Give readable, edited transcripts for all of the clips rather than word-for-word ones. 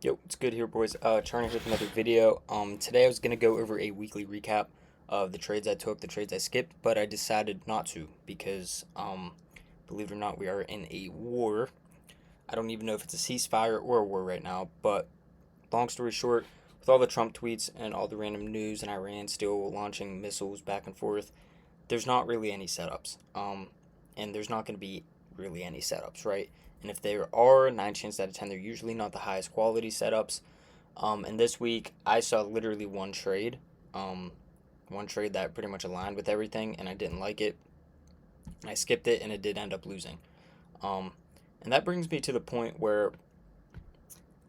Yo, it's good here, boys. Trying to hit another video. Today I was gonna go over a weekly recap of the trades I took, the trades I skipped, but I decided not to because, believe it or not, we are in a war. I don't even know if it's a ceasefire or a war right now, but long story short, with all the Trump tweets and all the random news and Iran still launching missiles back and forth, there's not really any setups. And there's not going to be really any setups, right? And if there are, 9 chances out of 10, they're usually not the highest quality setups. And this week, I saw literally um, one trade that pretty much aligned with everything, and I didn't like it. And I skipped it, and it did end up losing. Um, and that brings me to the point where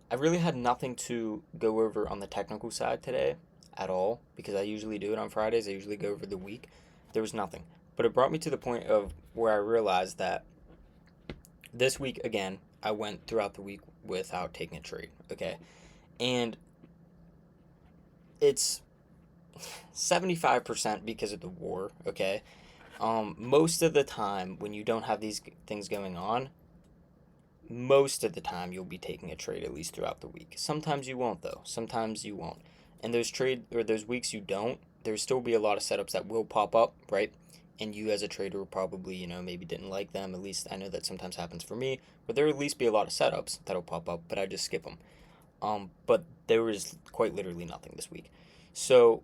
I really had nothing to go over on the technical side today at all because I usually do it on Fridays. I usually go over the week. There was nothing. But it brought me to the point of where I realized that this week, again, I went throughout the week without taking a trade. Okay. And it's 75% because of the war. Okay. Most of the time, when you don't have these things going on, most of the time you'll be taking a trade at least throughout the week. Sometimes you won't though. Sometimes you won't. And those trade or those weeks you don't, there'll still be a lot of setups that will pop up, right? And you as a trader will probably, maybe didn't like them. At least I know that sometimes happens for me. But there'll at least be a lot of setups that'll pop up, but I just skip them. But there was quite literally nothing this week. So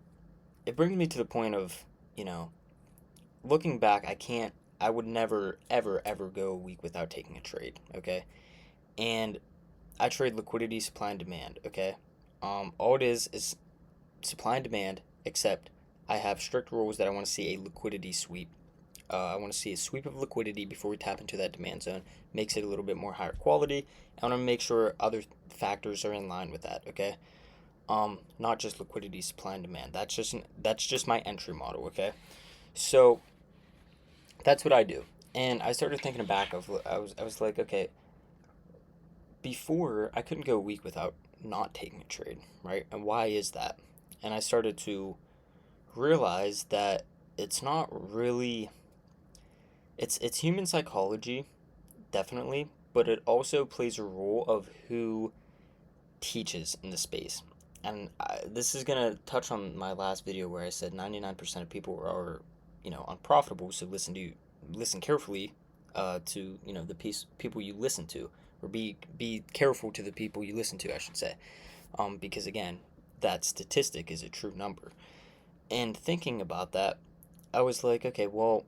it brings me to the point of, you know, looking back, I would never, ever, ever go a week without taking a trade, okay? And I trade liquidity, supply, and demand. Okay, all it is supply and demand. Except I have strict rules that I want to see a liquidity sweep. I want to see a sweep of liquidity before we tap into that demand zone. Makes it a little bit more higher quality. I want to make sure other factors are in line with that. Okay, not just liquidity, supply, and demand. That's just my entry model. Okay, so that's what I do. And I started thinking back of I was like, okay, before I couldn't go a week without not taking a trade, right? And why is that? And I started to realize that it's not really it's human psychology, definitely, but it also plays a role of who teaches in the space. And this is going to touch on my last video where I said 99% of people are, unprofitable, so listen carefully to, the people you listen to, or be careful to the people you listen to, I should say. Because again, that statistic is a true number. And thinking about that, I was like, okay, well,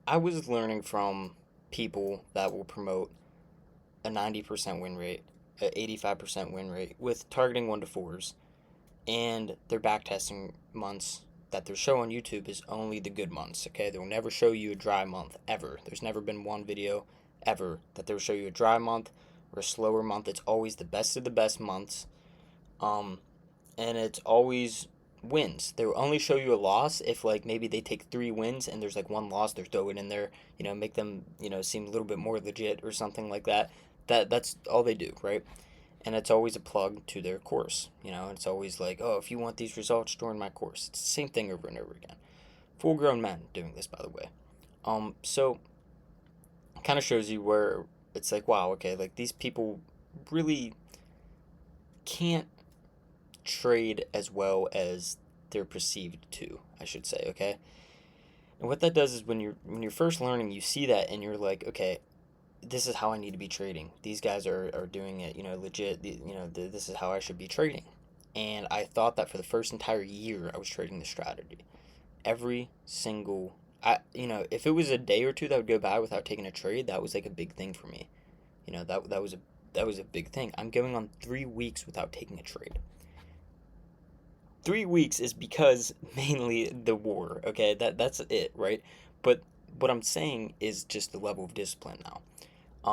I was learning from people that will promote a 90% win rate, a 85% win rate with targeting 1 to 4s, and their backtesting months that they're showing on YouTube is only the good months, okay? They'll never show you a dry month ever. There's never been one video ever that they'll show you a dry month or a slower month. It's always the best of the best months. Um and it's always wins. They will only show you a loss if like maybe they take 3 wins and there's like one loss, they throw it in there, make them, seem a little bit more legit or something like that. That's all they do, right? And it's always a plug to their course. It's always like, oh, if you want these results, join my course. It's the same thing over and over again. Full grown men doing this, by the way. So kind of shows you where it's like, wow, okay, like these people really can't trade as well as they're perceived to, I should say, okay? And what that does is when you're first learning, you see that and you're like, okay, this is how I need to be trading. These guys are doing it, legit. This is how I should be trading. And I thought that for the first entire year, I was trading the strategy. Every single, if it was a day or two that would go by without taking a trade, that was like a big thing for me. That was a big thing. I'm going on 3 weeks without taking a trade. 3 weeks is because mainly the war. Okay, that's it, right? But what I'm saying is just the level of discipline now.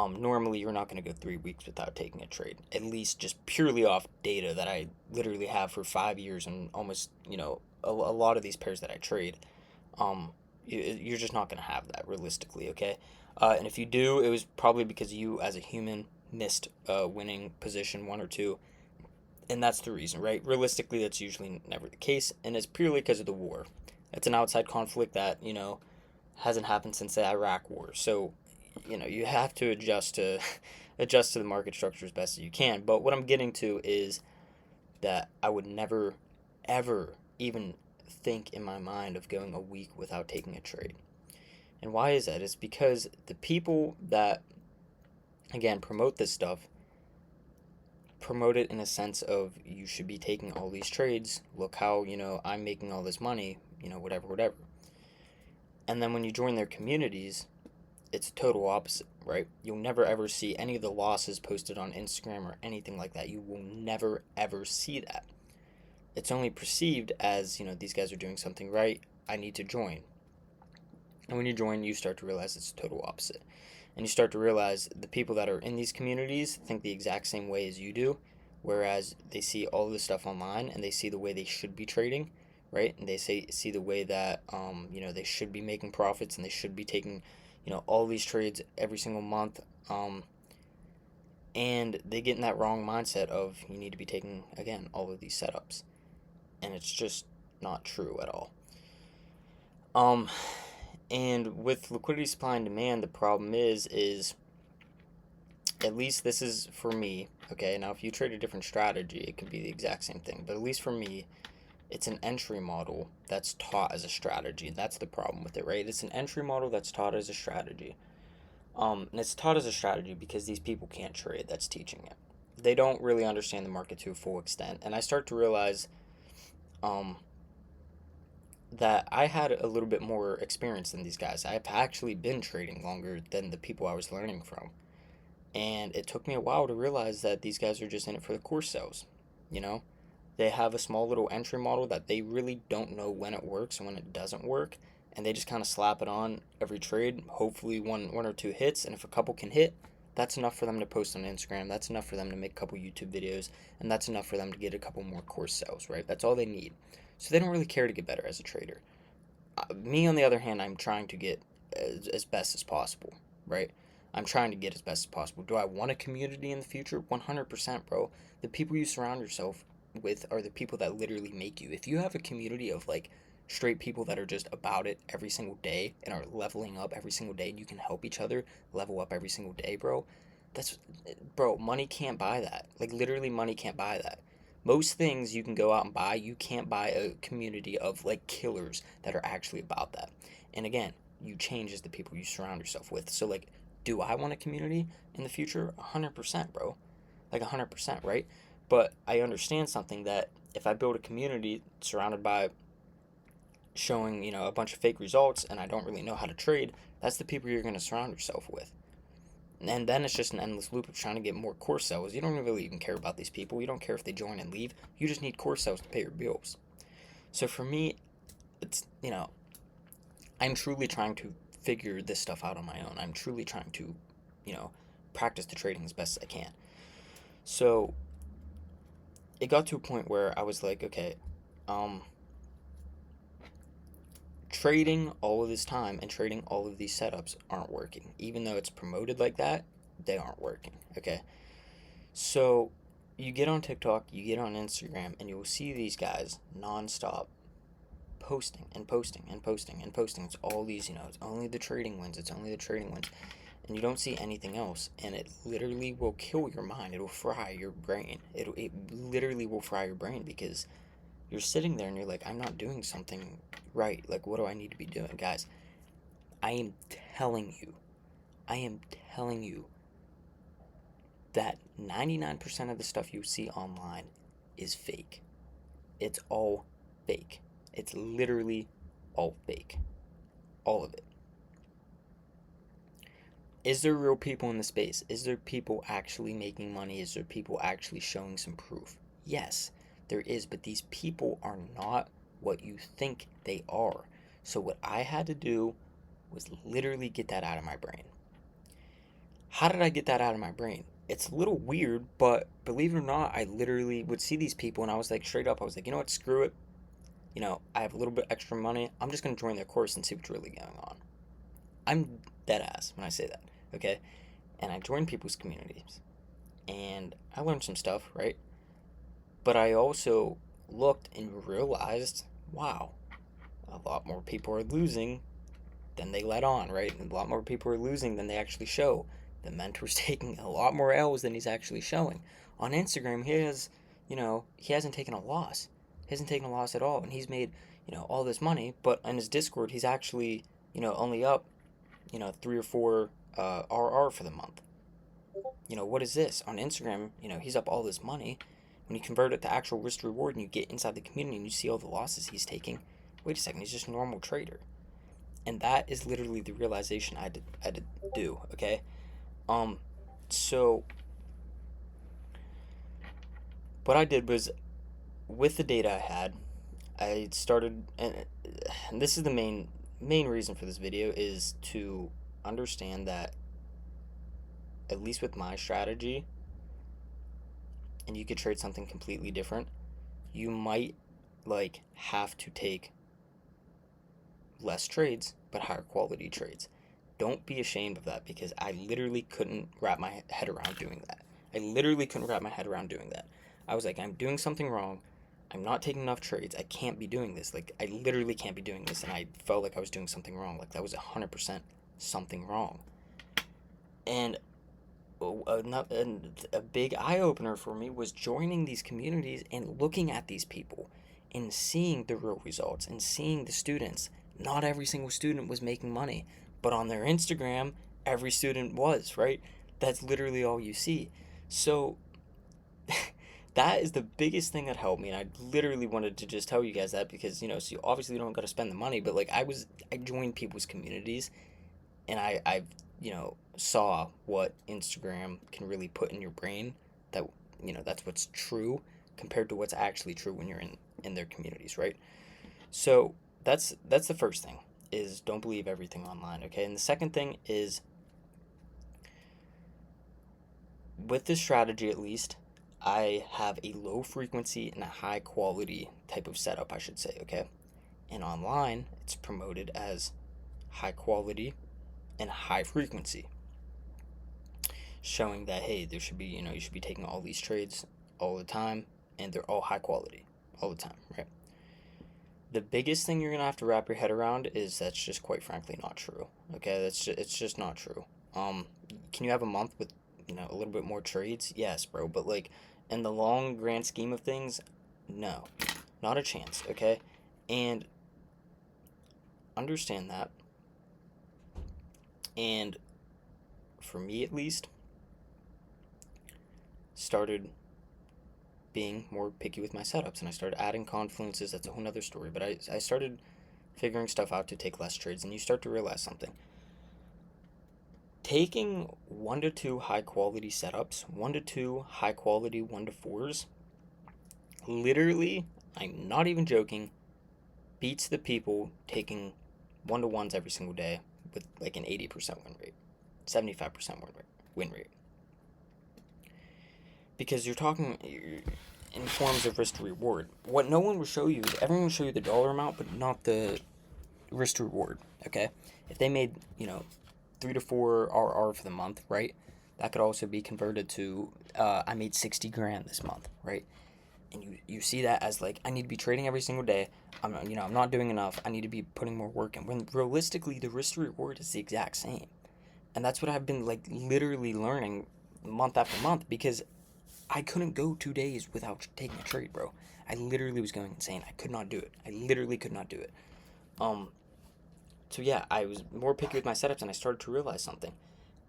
Normally, you're not going to go 3 weeks without taking a trade. At least just purely off data that I literally have for 5 years and almost, a lot of these pairs that I trade. You're just not going to have that realistically, okay? And if you do, it was probably because you, as a human, missed a winning position 1 or 2, and that's the reason, right? Realistically, that's usually never the case, and it's purely because of the war. It's an outside conflict that hasn't happened since the Iraq War, so you have to adjust to adjust to the market structure as best as you can. But what I'm getting to is that I would never, ever even think in my mind of going a week without taking a trade. And why is that? It's because the people that, again, promote this stuff promote it in a sense of you should be taking all these trades. Look how, I'm making all this money, whatever, whatever. And then when you join their communities, it's a total opposite, right? You'll never ever see any of the losses posted on Instagram or anything like that. You will never ever see that. It's only perceived as, these guys are doing something right. I need to join. And when you join, you start to realize it's the total opposite. And you start to realize the people that are in these communities think the exact same way as you do, whereas they see all of this stuff online and they see the way they should be trading, right? And they see the way that they should be making profits and they should be taking, all these trades every single month. And they get in that wrong mindset of you need to be taking, again, all of these setups. And it's just not true at all. And with liquidity supply and demand, the problem is at least this is for me, okay? Now, if you trade a different strategy, it could be the exact same thing. But at least for me, it's an entry model that's taught as a strategy. That's the problem with it, right? It's an entry model that's taught as a strategy. And it's taught as a strategy because these people can't trade that's teaching it. They don't really understand the market to a full extent. And I start to realize that I had a little bit more experience than these guys. I've actually been trading longer than the people I was learning from. And it took me a while to realize that these guys are just in it for the course sales. They have a small little entry model that they really don't know when it works and when it doesn't work. And they just kind of slap it on every trade. Hopefully one or two hits. And if a couple can hit, that's enough for them to post on Instagram. That's enough for them to make a couple YouTube videos. And that's enough for them to get a couple more course sales, right? That's all they need. So they don't really care to get better as a trader. Me, on the other hand, I'm trying to get as best as possible, right? I'm trying to get as best as possible. Do I want a community in the future? 100%, bro. The people you surround yourself with are the people that literally make you. If you have a community of straight people that are just about it every single day and are leveling up every single day, and you can help each other level up every single day, bro, money can't buy that. Literally, money can't buy that. Most things you can go out and buy, you can't buy a community of killers that are actually about that. And again, you change as the people you surround yourself with. So do I want a community in the future? 100%, bro. 100%, right? But I understand something, that if I build a community surrounded by showing, a bunch of fake results and I don't really know how to trade, that's the people you're going to surround yourself with. And then it's just an endless loop of trying to get more course sales. You don't really even care about these people. You don't care if they join and leave. You just need course sales to pay your bills. So for me, it's, I'm truly trying to figure this stuff out on my own. I'm truly trying to, practice the trading as best as I can. So it got to a point where I was like, okay, trading all of this time and trading all of these setups aren't working. Even though it's promoted like that, they aren't working, okay? So you get on TikTok, you get on Instagram, and you will see these guys nonstop posting and posting and posting and posting. It's all these, it's only the trading wins, it's only the trading wins. And you don't see anything else, and it literally will kill your mind. It will fry your brain. It literally will fry your brain, because you're sitting there and you're like, I'm not doing something right. What do I need to be doing? Guys, I am telling you that 99% of the stuff you see online is fake. It's all fake. It's literally all fake. All of it. Is there real people in the space? Is there people actually making money? Is there people actually showing some proof? Yes, there is, but these people are not what you think they are. So what I had to do was literally get that out of my brain. How did I get that out of my brain? It's a little weird, but believe it or not, I literally would see these people and I was straight up, I was like, you know what, screw it. I have a little bit extra money. I'm just going to join their course and see what's really going on. I'm dead ass when I say that, okay? And I joined people's communities and I learned some stuff, right? But I also looked and realized, wow, a lot more people are losing than they let on, right? And a lot more people are losing than they actually show. The mentor's taking a lot more L's than he's actually showing. On Instagram, he hasn't taken a loss. He hasn't taken a loss at all, and he's made, all this money. But on his Discord, he's actually, only up, 3 or 4 RR for the month. What is this? On Instagram, he's up all this money. When you convert it to actual risk to reward and you get inside the community and you see all the losses he's taking, wait a second, he's just a normal trader. And that is literally the realization I had to do, okay? So what I did was, with the data I had, I started, and this is the main reason for this video, is to understand that, at least with my strategy, and you could trade something completely different, you might have to take less trades but higher quality trades. Don't be ashamed of that, because I literally couldn't wrap my head around doing that. I was like, I'm doing something wrong. I'm not taking enough trades. I can't be doing this. I literally can't be doing this. And I felt like I was doing something wrong. That was 100% something wrong. And a big eye-opener for me was joining these communities and looking at these people and seeing the real results and seeing the students. Not every single student was making money, but on their Instagram, every student was, right? That's literally all you see. So that is the biggest thing that helped me, and I literally wanted to just tell you guys that, because, so you obviously don't got to spend the money, but I joined people's communities, and I saw what Instagram can really put in your brain, that, that's what's true compared to what's actually true when you're in their communities, right? So that's the first thing, is don't believe everything online, okay? And the second thing is, with this strategy at least, I have a low frequency and a high quality type of setup, I should say, okay? And online, it's promoted as high quality and high frequency, showing that, hey, there should be, you should be taking all these trades all the time, and they're all high quality all the time, right? The biggest thing you're gonna have to wrap your head around is that's just, quite frankly, not true. Okay, it's just not true. Can you have a month with, a little bit more trades? Yes, bro, but in the long grand scheme of things, no, not a chance. Okay, and understand that. And for me, at least, started being more picky with my setups, and I started adding confluences. That's a whole nother story, but I started figuring stuff out to take less trades, and you start to realize something. Taking 1 to 2 high quality setups, 1 to 2 high quality 1 to 4s, literally, I'm not even joking, beats the people taking 1 to 1s every single day with an 80% win rate, 75% win rate. Because you're talking in forms of risk to reward. What no one will show you is, everyone will show you the dollar amount, but not the risk to reward, okay? If they made, 3 to 4 RR for the month, right? That could also be converted to, I made 60 grand this month, right? And you see that as I need to be trading every single day. I'm not doing enough. I need to be putting more work in. When realistically, the risk to reward is the exact same. And that's what I've been literally learning month after month, because I couldn't go 2 days without taking a trade, bro. I literally was going insane. I could not do it. I literally could not do it. So yeah, I was more picky with my setups, and I started to realize something.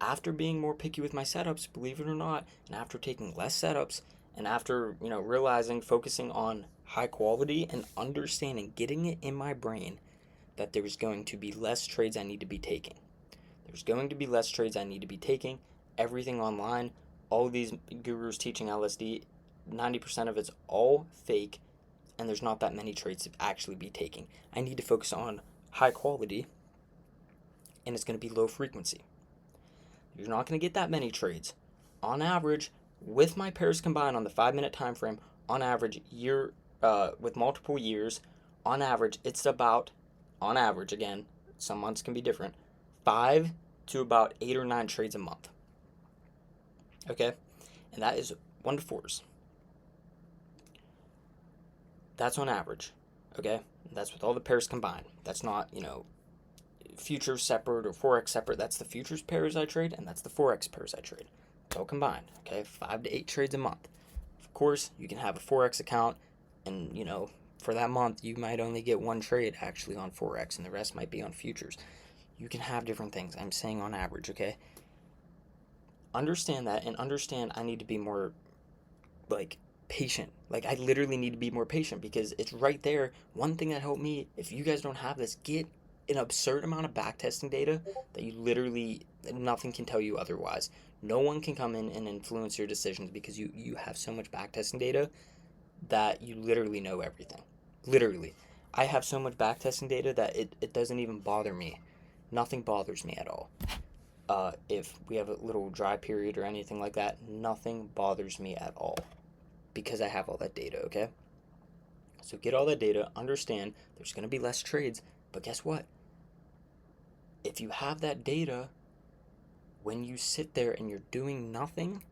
After being more picky with my setups, believe it or not, and after taking less setups, and after, realizing, focusing on high quality and understanding, getting it in my brain that there was going to be less trades I need to be taking. There's going to be less trades I need to be taking. Everything online, all of these gurus teaching LSD, 90% of it's all fake, and there's not that many trades to actually be taking. I need to focus on high quality, and it's going to be low frequency. You're not going to get that many trades. On average, with my pairs combined on the 5-minute time frame, on average, with multiple years, on average, it's about, on average, again, some months can be different, 5 to about 8 or 9 trades a month. Okay? And that is 1 to 4s. That's on average. Okay? That's with all the pairs combined. That's not, futures separate or forex separate. That's the futures pairs I trade, and that's the forex pairs I trade. It's all combined. Okay, 5 to 8 trades a month. Of course, you can have a forex account, and for that month you might only get one trade actually on forex, and the rest might be on futures. You can have different things. I'm saying on average. Okay, understand that, and understand I need to be more like patient. Like, I literally need to be more patient because it's right there. One thing that helped me, if you guys don't have this, get an absurd amount of backtesting data that you literally, nothing can tell you otherwise. No one can come in and influence your decisions because you have so much backtesting data that you literally know everything. Literally. I have so much backtesting data that it doesn't even bother me. Nothing bothers me at all. If we have a little dry period or anything like that, nothing bothers me at all because I have all that data, okay? So get all that data, understand there's going to be less trades, but guess what? If you have that data, when you sit there and you're doing nothing,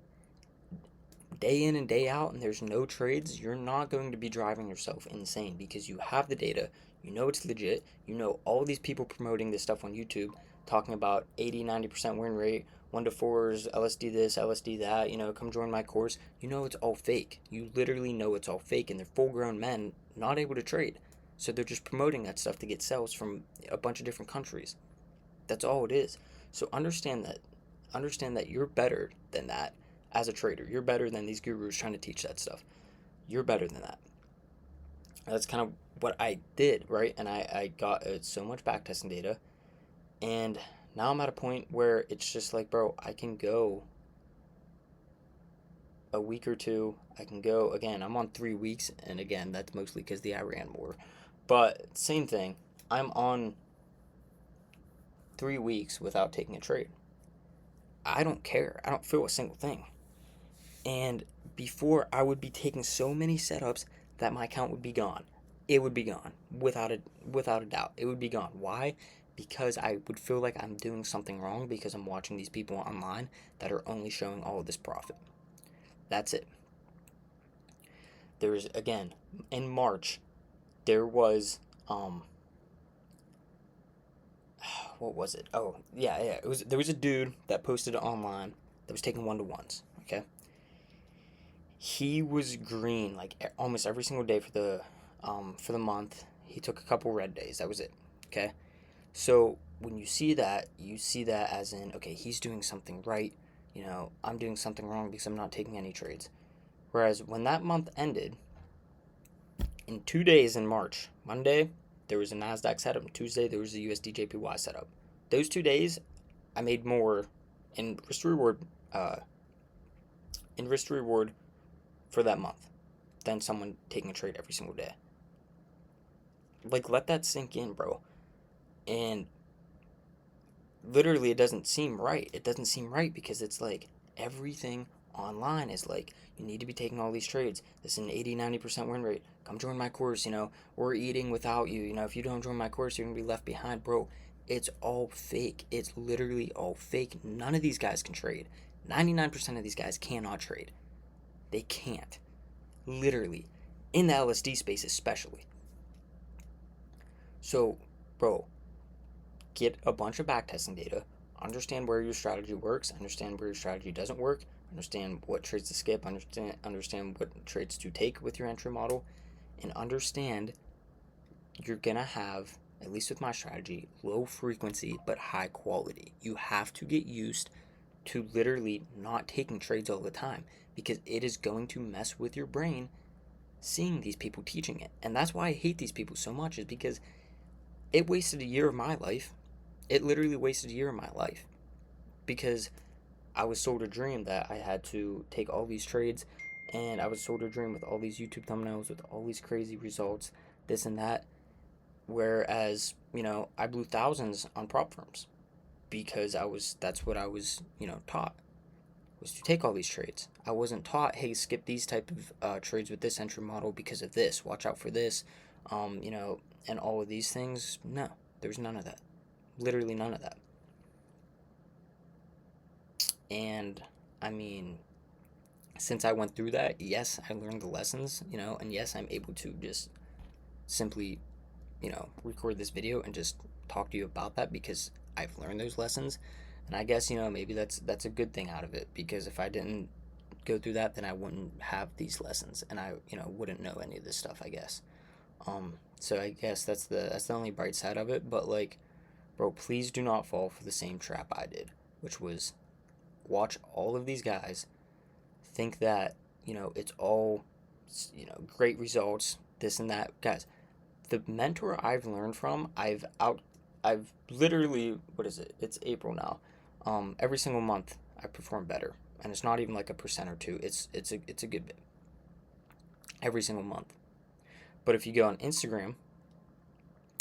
day in and day out, and there's no trades, you're not going to be driving yourself insane because you have the data, you know it's legit, you know all these people promoting this stuff on YouTube, talking about 80-90% win rate, 1 to 4s, LSD this, LSD that, come join my course. You know it's all fake. You literally know it's all fake, and they're full grown men not able to trade. So they're just promoting that stuff to get sales from a bunch of different countries. That's all it is. So understand that. Understand that you're better than that as a trader. You're better than these gurus trying to teach that stuff. You're better than that. That's kind of what I did, right? And I got so much backtesting data. And now I'm at a point where it's just like, bro, I can go a week or two. I can go, again, I'm on 3 weeks. And again, that's mostly because the Iran war. But same thing. I'm on 3 weeks without taking a trade. I don't care. I don't feel a single thing. And before, I would be taking so many setups that my account would be gone. It would be gone without a doubt. It would be gone. Why? Because I would feel like I'm doing something wrong because I'm watching these people online that are only showing all of this profit. That's it. There's, again, in March, there was what was it? Oh, yeah. There was a dude that posted online that was taking 1-to-1s, okay? He was green like almost every single day for the month. He took a couple red days. That was it. Okay. So when you see that as in, okay, he's doing something right. I'm doing something wrong because I'm not taking any trades. Whereas when that month ended, in 2 days in March, Monday there was a Nasdaq setup, and Tuesday there was a USD/JPY setup. Those 2 days, I made more in risk to reward. In risk to reward for that month than someone taking a trade every single day. Like, let that sink in, bro. And literally, it doesn't seem right. It doesn't seem right because it's like everything online is like, you need to be taking all these trades. This is an 80-90% win rate. Come join my course. We're eating without you. If you don't join my course, you're going to be left behind, bro. It's all fake. It's literally all fake. None of these guys can trade. 99% of these guys cannot trade. They can't. Literally. In the LSD space especially. So, bro, get a bunch of backtesting data, understand where your strategy works, understand where your strategy doesn't work, understand what trades to skip, understand what trades to take with your entry model, and understand you're gonna have, at least with my strategy, low frequency but high quality. You have to get used to literally not taking trades all the time because it is going to mess with your brain seeing these people teaching it. And that's why I hate these people so much, is because it wasted a year of my life. It literally wasted a year of my life because I was sold a dream that I had to take all these trades, and I was sold a dream with all these YouTube thumbnails with all these crazy results, this and that. Whereas, I blew thousands on prop firms because that's what I was, taught, was to take all these trades. I wasn't taught, hey, skip these type of trades with this entry model because of this. Watch out for this, and all of these things. No, there's none of that. Literally none of that. And, I mean, since I went through that, yes, I learned the lessons, and yes, I'm able to just simply record this video and just talk to you about that because I've learned those lessons. And I guess, maybe that's a good thing out of it, because if I didn't go through that, then I wouldn't have these lessons, and I, wouldn't know any of this stuff, I guess. So I guess that's the only bright side of it. But like, bro, please do not fall for the same trap I did, which was watch all of these guys, think that, it's all, great results, this and that. Guys, the mentor I've learned from, I've literally, what is it? It's April now. Every single month I perform better, and it's not even like a percent or two. It's a good bit every single month. But if you go on Instagram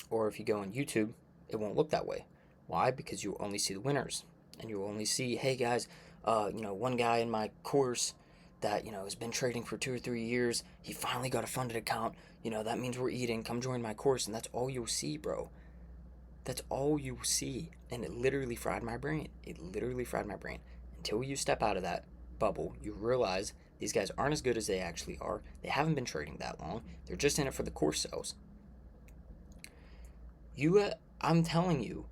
or if you go on YouTube, it won't look that way. Why? Because you only see the winners, and you only see, hey guys, one guy in my course that has been trading for 2 or 3 years. He finally got a funded account. That means we're eating. Come join my course, and that's all you'll see, bro. That's all you see, and it literally fried my brain. It literally fried my brain. Until you step out of that bubble, you realize these guys aren't as good as they actually are. They haven't been trading that long. They're just in it for the course sales. I'm telling you,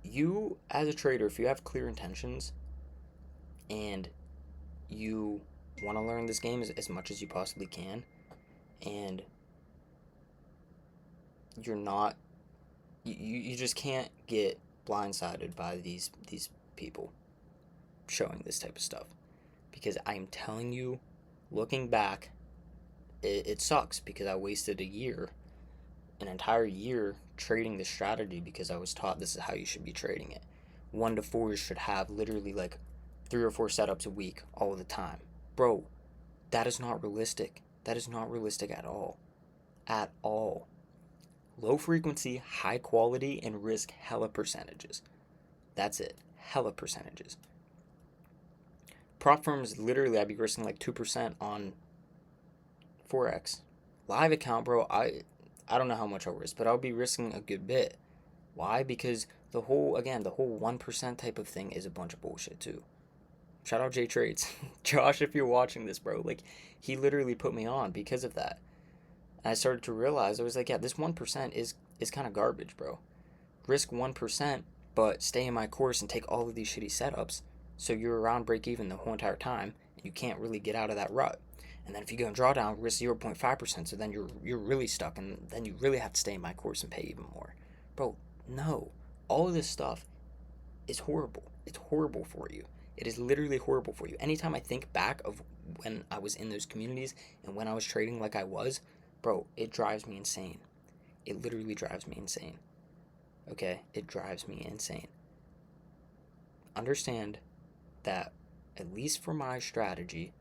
you as a trader, if you have clear intentions and you want to learn this game as much as you possibly can, and you're not, you just can't get blindsided by these people showing this type of stuff. Because I'm telling you, looking back, it sucks, because I wasted an entire year trading this strategy, because I was taught this is how you should be trading it. 1 to 4s should have literally like 3 or 4 setups a week all the time. Bro, that is not realistic. That is not realistic at all. At all. Low frequency, high quality, and risk hella percentages. That's it. Hella percentages. Prop firms, literally, I'd be risking like 2% on Forex. Live account, bro, I don't know how much I'll risk, but I'll be risking a good bit. Why? Because the whole 1% type of thing is a bunch of bullshit too. Shout out J Trades. Josh, if you're watching this, bro, like, he literally put me on because of that. And I started to realize, I was like, yeah, this 1% is kind of garbage, bro. Risk 1%, but stay in my course and take all of these shitty setups, so you're around break even the whole entire time, and you can't really get out of that rut. And then if you go and draw down, risk 0.5%, so then you're really stuck, and then you really have to stay in my course and pay even more. Bro, no. All of this stuff is horrible. It's horrible for you. It is literally horrible for you. Anytime I think back of when I was in those communities and when I was trading like I was, bro, it drives me insane. It literally drives me insane. Okay? It drives me insane. Understand that, at least for my strategy,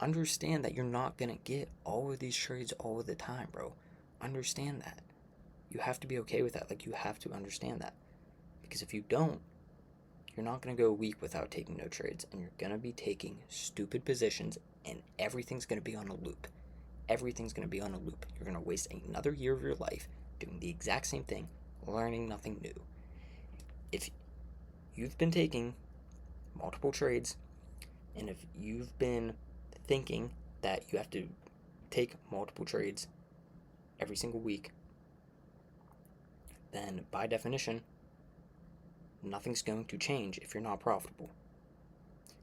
understand that you're not going to get all of these trades all of the time, bro. Understand that. You have to be okay with that. Like, you have to understand that. Because if you don't, you're not going to go a week without taking no trades, and you're going to be taking stupid positions, and everything's going to be on a loop. Everything's going to be on a loop. You're going to waste another year of your life doing the exact same thing, learning nothing new. If you've been taking multiple trades, and if you've been thinking that you have to take multiple trades every single week, then by definition, nothing's going to change if you're not profitable.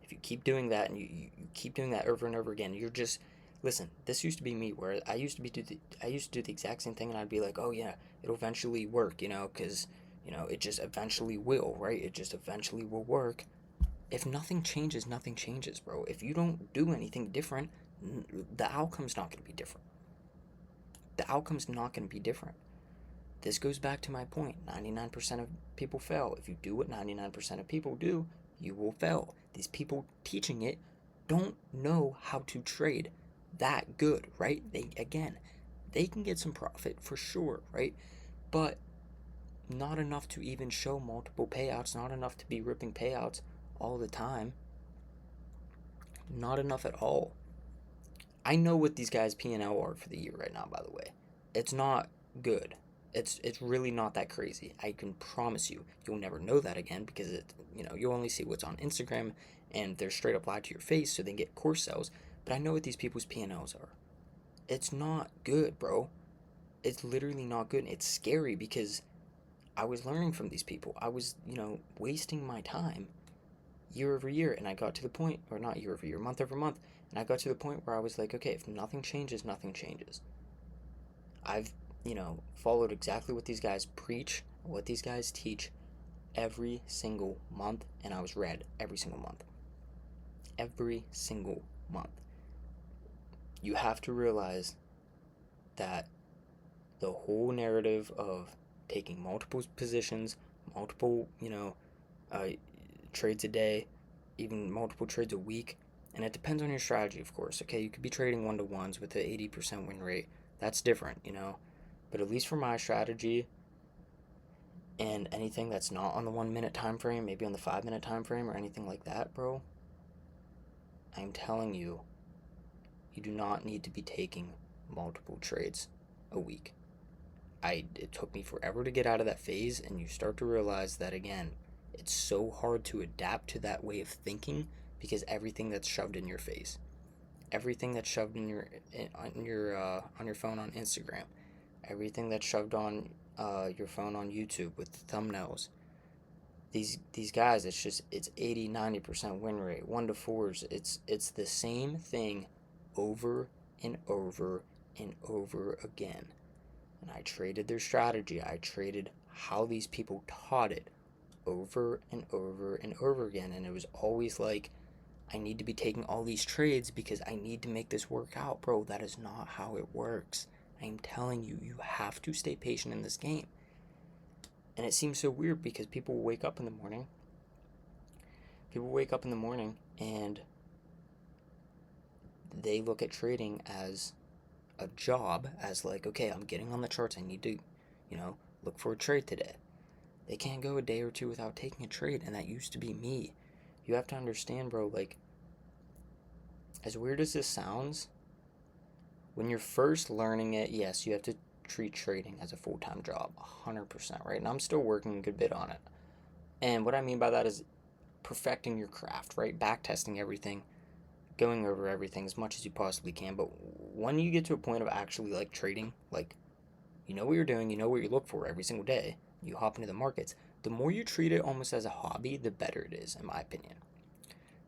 If you keep doing that, and you keep doing that over and over again, you're just, listen, this used to be me, where I used to do the exact same thing, and I'd be like, oh yeah, it'll eventually work, because it just eventually will, right? It just eventually will work. If nothing changes, nothing changes, bro. If you don't do anything different, the outcome's not going to be different. The outcome's not going to be different. This goes back to my point. 99% of people fail. If you do what 99% of people do, you will fail. These people teaching it don't know how to trade that good, right? They can get some profit for sure, right? But not enough to even show multiple payouts, not enough to be ripping payouts all the time. Not enough at all. I know what these guys' P&L are for the year right now, by the way. It's not good. It's really not that crazy. I can promise you. You'll never know that again, because you'll only see what's on Instagram, and they're straight up lied to your face so they can get course sales. But I know what these people's P&Ls are. It's not good, bro. It's literally not good. It's scary because I was learning from these people. I was, wasting my time year over year. And I got to the point, or not year over year, month over month. And I got to the point where I was like, okay, if nothing changes, nothing changes. I've, followed exactly what these guys preach, what these guys teach every single month. And I was red every single month. Every single month. You have to realize that the whole narrative of taking multiple positions, multiple, uh, trades a day, even multiple trades a week, and it depends on your strategy, of course. Okay, you could be trading 1-to-1s with an 80% win rate. That's different. But at least for my strategy and anything that's not on the 1 minute time frame, maybe on the 5 minute time frame or anything like that, bro, I'm telling you, you do not need to be taking multiple trades a week. It took me forever to get out of that phase, and you start to realize that again, it's so hard to adapt to that way of thinking because everything that's shoved in your face, everything that's shoved on your phone on Instagram, everything that's shoved on your phone on YouTube with thumbnails. These guys, it's 80-90% win rate, 1-to-4s. It's the same thing over and over and over again. And I traded their strategy. I traded how these people taught it over and over and over again. And it was always like, I need to be taking all these trades because I need to make this work out. Bro, that is not how it works. I'm telling you, you have to stay patient in this game. And it seems so weird because people wake up in the morning. People wake up in the morning and they look at trading as a job, as like, okay, I'm getting on the charts. I need to, look for a trade today. They can't go a day or two without taking a trade, and that used to be me. You have to understand, bro, like, as weird as this sounds, when you're first learning it, yes, you have to treat trading as a full-time job, 100%, right? And I'm still working a good bit on it. And what I mean by that is perfecting your craft, right? Backtesting everything, going over everything as much as you possibly can. But when you get to a point of actually like trading, like you know what you're doing, you know what you look for every single day, you hop into the markets, the more you treat it almost as a hobby, the better it is, in my opinion.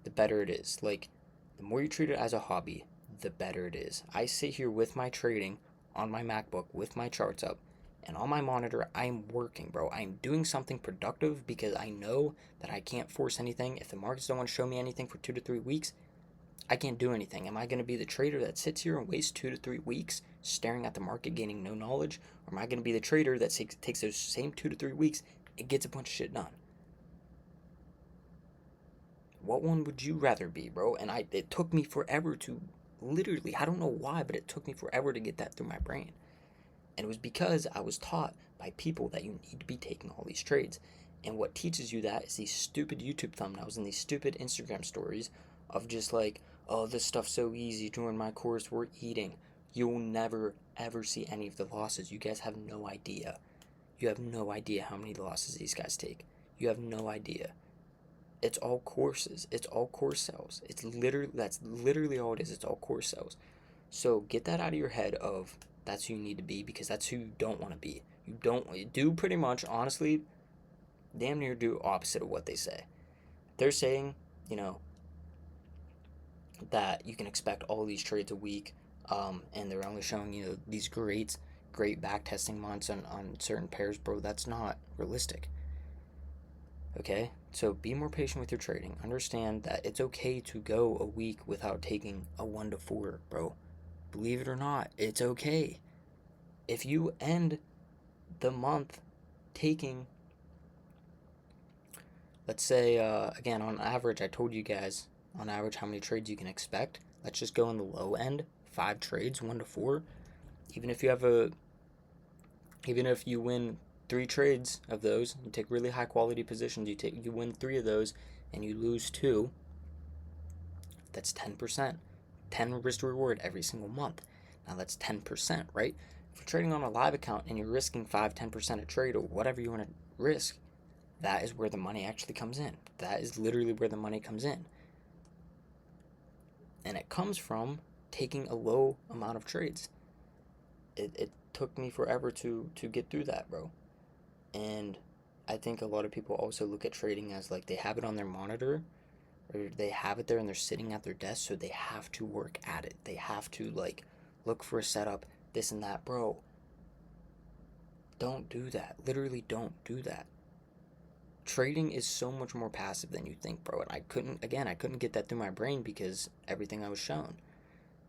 The better it is. Like, the more you treat it as a hobby, the better it is. I sit here with my trading on my MacBook with my charts up, and on my monitor, I'm working, bro. I'm doing something productive because I know that I can't force anything. If the markets don't want to show me anything for 2 to 3 weeks, I can't do anything. Am I going to be the trader that sits here and wastes 2 to 3 weeks staring at the market, gaining no knowledge? Or am I going to be the trader that takes those same 2 to 3 weeks and gets a bunch of shit done? What one would you rather be, bro? And it took me forever to literally, I don't know why, but it took me forever to get that through my brain. And it was because I was taught by people that you need to be taking all these trades. And what teaches you that is these stupid YouTube thumbnails and these stupid Instagram stories of just like, oh, this stuff's so easy. During my course, we're eating. You'll never, ever see any of the losses. You guys have no idea. You have no idea how many losses these guys take. You have no idea. It's all courses. It's all course sales. That's literally all it is. It's all course sales. So get that out of your head of that's who you need to be because that's who you don't want to be. You don't do pretty much, honestly, damn near do opposite of what they say. They're saying, you know, that you can expect all these trades a week, and they're only showing you these great back testing months on certain pairs, bro. That's not realistic. Okay, so be more patient with your trading. Understand that it's okay to go a week without taking a 1-to-4, bro. Believe it or not, it's okay. If you end the month taking, let's say, again, on average, I told you guys on average how many trades you can expect. Let's just go in the low end, 5 trades, 1-to-4. Even if you have even if you win 3 trades of those, you take really high quality positions, you win 3 of those, and you lose 2. That's 10%. 10 risk to reward every single month. Now that's 10%, right? If you're trading on a live account and you're risking 5-10% a trade or whatever you want to risk, that is where the money actually comes in. That is literally where the money comes in. And it comes from taking a low amount of trades. took me forever to get through that, bro. And I think a lot of people also look at trading as like they have it on their monitor or they have it there and they're sitting at their desk, so they have to work at it. They have to like look for a setup, this and that, bro. Don't do that. Literally don't do that. Trading is so much more passive than you think, bro. And I couldn't get that through my brain because everything I was shown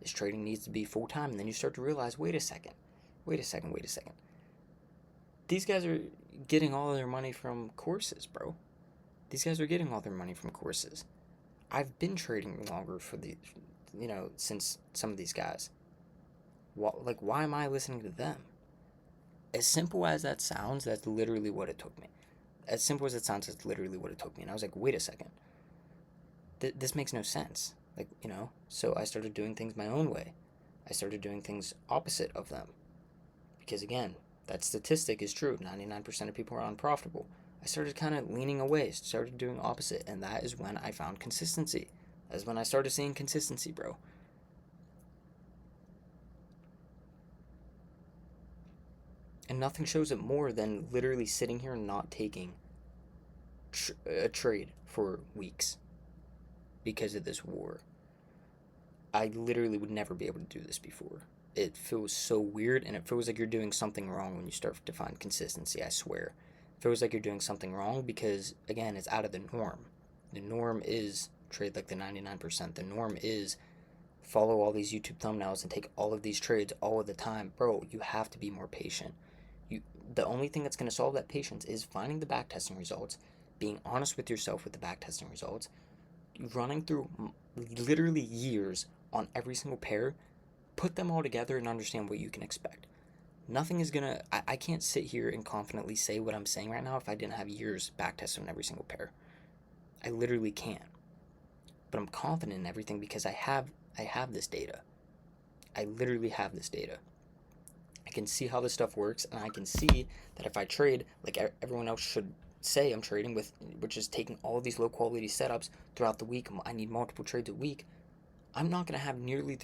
is trading needs to be full time. And then you start to realize, wait a second, wait a second, wait a second. These guys are getting all their money from courses, bro. These guys are getting all their money from courses. I've been trading longer for the, since some of these guys. Why am I listening to them? As simple as that sounds, that's literally what it took me. As simple as it sounds, that's literally what it took me. And I was like, wait a second. This makes no sense. So I started doing things my own way. I started doing things opposite of them. Because again, that statistic is true. 99% of people are unprofitable. I started kind of leaning away, started doing opposite. And that is when I found consistency. That's when I started seeing consistency, bro. And nothing shows it more than literally sitting here and not taking a trade for weeks because of this war. I literally would never be able to do this before. It feels so weird, and it feels like you're doing something wrong when you start to find consistency, I swear. It feels like you're doing something wrong because, again, it's out of the norm. The norm is trade like the 99%. The norm is follow all these YouTube thumbnails and take all of these trades all of the time. Bro, you have to be more patient. The only thing that's going to solve that patience is finding the backtesting results, being honest with yourself with the backtesting results, running through literally years on every single pair, put them all together and understand what you can expect. Nothing is gonna, I can't sit here and confidently say what I'm saying right now if I didn't have years backtested on every single pair. I literally can't. But I'm confident in everything because I have this data. I literally have this data. I can see how this stuff works, and I can see that if I trade like everyone else should say I'm trading with, which is taking all of these low quality setups throughout the week, I need multiple trades a week, I'm not going to have nearly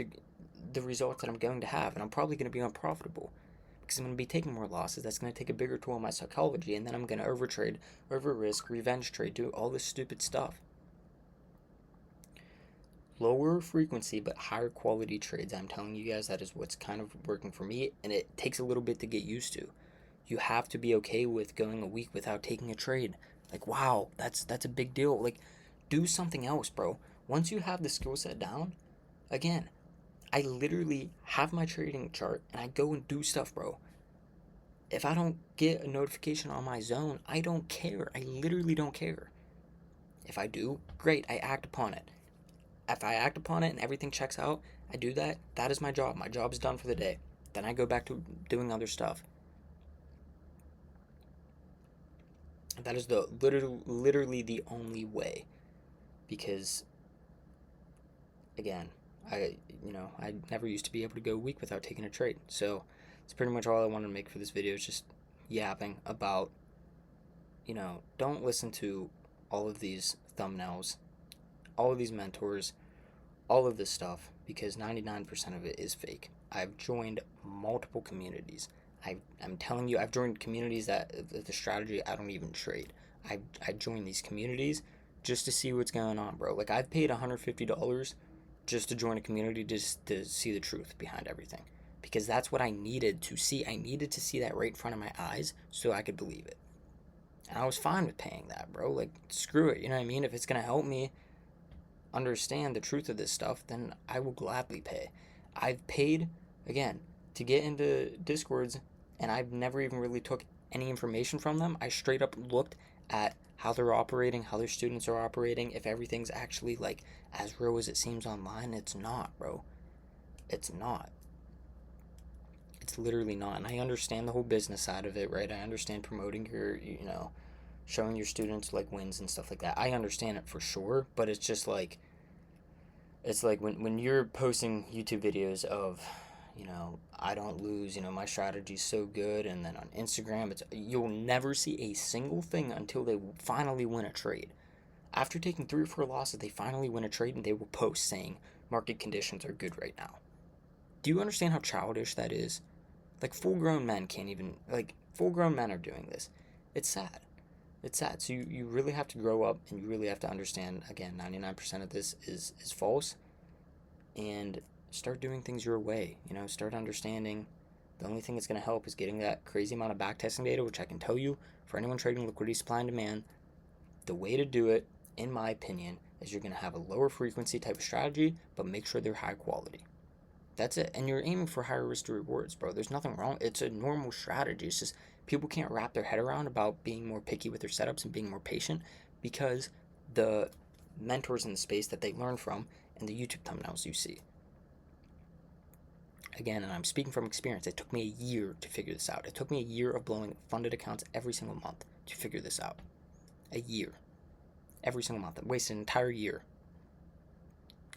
the results that I'm going to have, and I'm probably going to be unprofitable because I'm going to be taking more losses. That's going to take a bigger toll on my psychology, and then I'm going to overtrade, over risk, revenge trade, do all this stupid stuff. Lower frequency but higher quality trades. I'm telling you guys, that is what's kind of working for me, and it takes a little bit to get used to. You have to be okay with going a week without taking a trade. Like, wow, that's a big deal. Like, do something else, bro. Once you have the skill set down, again, I literally have my trading chart and I go and do stuff, bro. If I don't get a notification on my zone, I don't care. I literally don't care. If I do, great, I act upon it. If I act upon it and everything checks out, I do that. That is my job. My job is done for the day. Then I go back to doing other stuff. That is the literally the only way, because again, I never used to be able to go a week without taking a trade. So it's pretty much all I wanted to make for this video, is just yapping about, don't listen to all of these thumbnails, all of these mentors, all of this stuff, because 99% of it is fake. I've joined multiple communities. I'm telling you, I've joined communities that the strategy I don't even trade. I joined these communities just to see what's going on, bro. Like, I've paid $150 just to join a community, just to see the truth behind everything, because that's what I needed to see. I needed to see that right in front of my eyes so I could believe it. And I was fine with paying that, bro. Like, screw it. You know what I mean? If it's gonna help me understand the truth of this stuff, then I will gladly pay. I've paid, again, to get into Discords, and I've never even really took any information from them. I straight up looked at how they're operating, how their students are operating, if everything's actually like as real as it seems online. It's not, bro. It's not. It's literally not. And I understand the whole business side of it, right? I understand promoting your, showing your students like wins and stuff like that. I understand it for sure, but it's just like, it's like when you're posting YouTube videos of, I don't lose, my strategy's so good, and then on Instagram, you'll never see a single thing until they finally win a trade. After taking 3 or 4 losses, they finally win a trade, and they will post saying market conditions are good right now. Do you understand how childish that is? Like, full-grown men can't even, like, full-grown men are doing this. It's sad. It's sad. So you really have to grow up, and you really have to understand, again, 99% of this is false, and start doing things your way. Start understanding the only thing that's going to help is getting that crazy amount of backtesting data, which I can tell you, for anyone trading liquidity supply and demand, the way to do it, in my opinion, is you're going to have a lower frequency type of strategy, but make sure they're high quality. That's it. And you're aiming for higher risk to rewards, bro. There's nothing wrong. It's a normal strategy. It's just people can't wrap their head around about being more picky with their setups and being more patient, because the mentors in the space that they learn from and the YouTube thumbnails you see. Again, and I'm speaking from experience, it took me a year to figure this out. It took me a year of blowing funded accounts every single month to figure this out. A year. Every single month. I wasted an entire year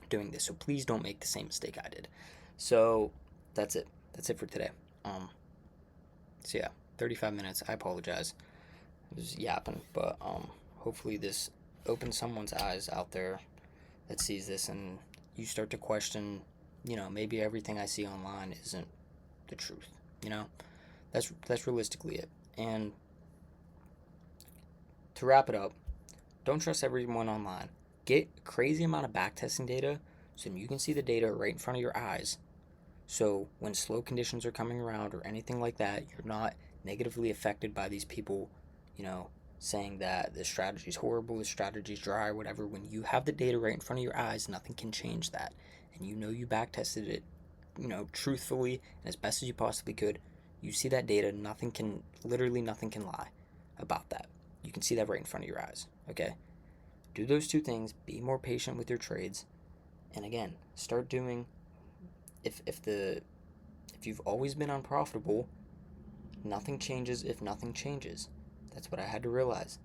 doing this. So please don't make the same mistake I did. So that's it. That's it for today. So yeah, 35 minutes. I apologize. I was yapping, but hopefully this opens someone's eyes out there that sees this, and you start to question, maybe everything I see online isn't the truth. That's realistically it. And to wrap it up, don't trust everyone online. Get a crazy amount of backtesting data so you can see the data right in front of your eyes. So when slow conditions are coming around or anything like that, you're not negatively affected by these people, saying that this strategy is horrible, this strategy is dry, or whatever. When you have the data right in front of your eyes, nothing can change that. And you backtested it, truthfully and as best as you possibly could. You see that data, literally nothing can lie about that. You can see that right in front of your eyes, okay? Do those two things, be more patient with your trades, and again, start doing, if you've always been unprofitable, nothing changes if nothing changes. That's what I had to realize.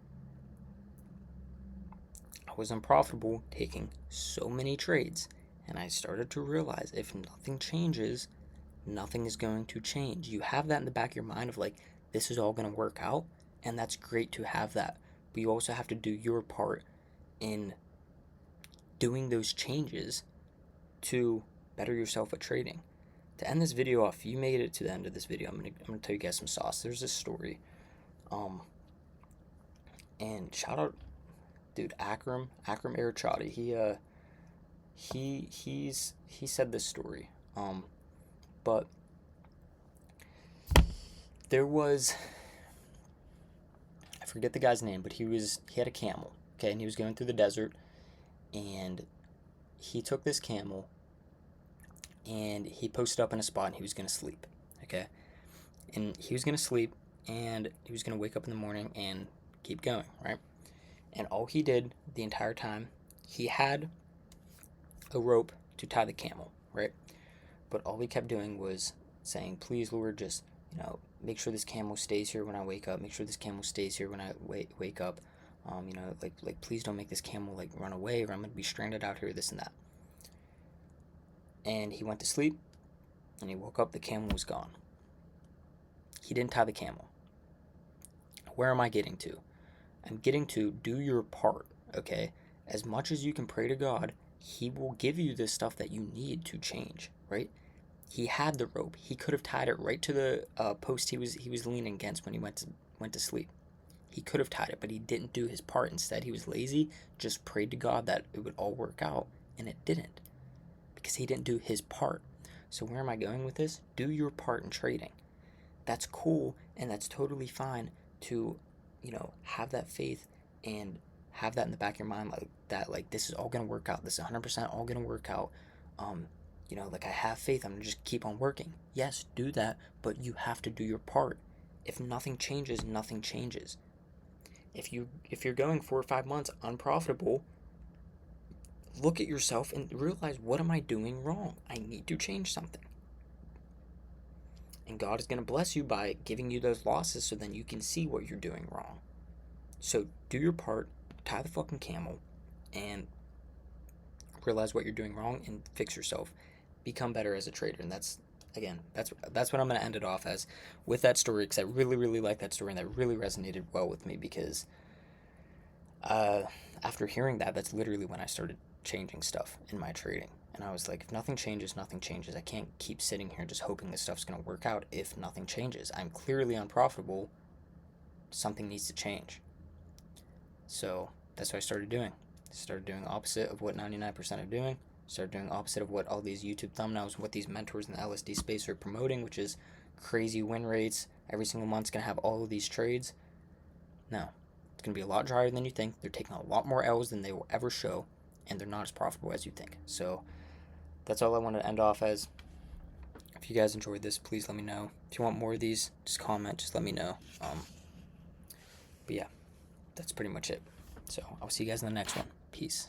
I was unprofitable taking so many trades, and I started to realize if nothing changes, nothing is going to change. You have that in the back of your mind of like, this is all going to work out, and that's great to have that. But you also have to do your part in doing those changes to better yourself at trading. To end this video off, if you made it to the end of this video, I'm gonna tell you guys some sauce. There's this story, and shout out, dude, Akram Arachadi. He said this story, but there was, I forget the guy's name, but he had a camel, okay, and he was going through the desert, and he took this camel and he posted up in a spot and he was going to sleep, okay? And he was going to sleep and he was going to wake up in the morning and keep going, right? And all he did the entire time, he had a rope to tie the camel, right? But all he kept doing was saying, please, Lord, just, make sure this camel stays here when I wake up. Make sure this camel stays here when I wake up. Like please don't make this camel like run away, or I'm gonna be stranded out here, this and that. And he went to sleep, and he woke up, the camel was gone. He didn't tie the camel. Where am I getting to? I'm getting to do your part, okay? As much as you can pray to God, he will give you the stuff that you need to change, right? He had the rope. He could have tied it right to the post he was leaning against when he went to sleep. He could have tied it, but he didn't do his part. Instead, he was lazy, just prayed to God that it would all work out, and it didn't, because he didn't do his part. So where am I going with this? Do your part in trading. That's cool, and that's totally fine to, have that faith and have that in the back of your mind, like that, like this is all gonna work out. This is 100% all gonna work out. Like I have faith. I'm gonna just keep on working. Yes, do that, but you have to do your part. If nothing changes, nothing changes. If you're going 4 or 5 months unprofitable, look at yourself and realize, what am I doing wrong? I need to change something. And God is going to bless you by giving you those losses so then you can see what you're doing wrong. So do your part, tie the fucking camel, and realize what you're doing wrong and fix yourself. Become better as a trader. And that's what I'm going to end it off as, with that story, because I really, really like that story, and that really resonated well with me, because after hearing that, that's literally when I started changing stuff in my trading. And I was like, if nothing changes, nothing changes. I can't keep sitting here just hoping this stuff's going to work out if nothing changes. I'm clearly unprofitable. Something needs to change. So that's what I started doing. I started doing opposite of what 99% are doing. Started doing opposite of what all these YouTube thumbnails, what these mentors in the LSD space are promoting, which is crazy win rates. Every single month's going to have all of these trades. No, it's going to be a lot drier than you think. They're taking a lot more L's than they will ever show, and they're not as profitable as you think. So that's all I wanted to end off as. If you guys enjoyed this, please let me know. If you want more of these, just comment, just let me know. But yeah, that's pretty much it. So I'll see you guys in the next one. Peace.